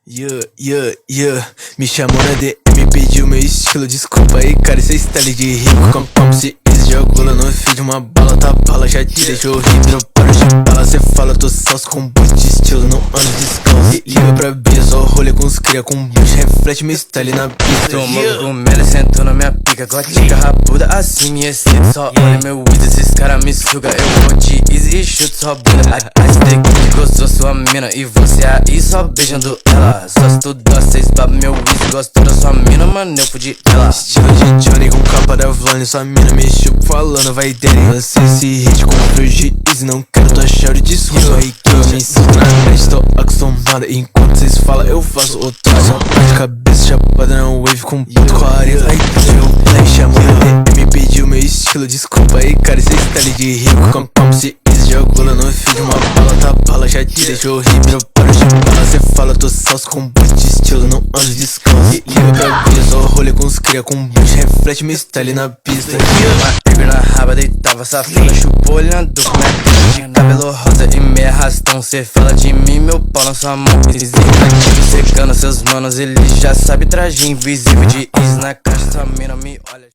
Me chamou na DM, pediu meu estilo. Desculpa aí, cara, esse é style de rico. Como se isso jogou lá no feed. Uma bala, tá bala, já te deixou rir. Para de bala, cê fala, tô salso com boot de estilo. Não ando descalço. E liga pra Bia, só rolê com os cria com boot. Reflete meu style na pista. Tomou cogumelo, sentou na minha pica. Gotica rabuda, assim me excita. Só olha meu weed, esses cara me suga. Eu vou de easy e chuto sua bunda. A steak gostou sua mina e você aí só beijando ela. Só se tu dá, cês baba meu whisky. Gostou da sua mina, mano, eu fudi ela. Estilo de Johnny com capa da Vlone. Sua mina me chupa falando, vai dele. Lancei esse hit com outro de easy. Não quero tua chave de desculpa aí que eu me sinto na net. Tô acostumado, enquanto cês falam eu faço outro som. De cabeça chapada na wave com puto 40. Aí me chamou na DM, pediu meu estilo. Desculpa aí, cara, esse é style de rico. Como se isso jogou lá no feed. Uma bala, tá bala, já te deixou rir. Para de bala, cê fala, tô salso com boot de estilo. Não ando descalço. E liga pra Bia, só rolê com os cria com boot. Reflete meu style na pista. Uma na raba, deitava safada, chupou olhando com minha cara de cabelo rosa e meia arrastão. Cê fala de mim, meu pau na sua mão. Desencantivo secando seus manos, ele já sabe. Traje invisível de is na caixa, sua mina me olha.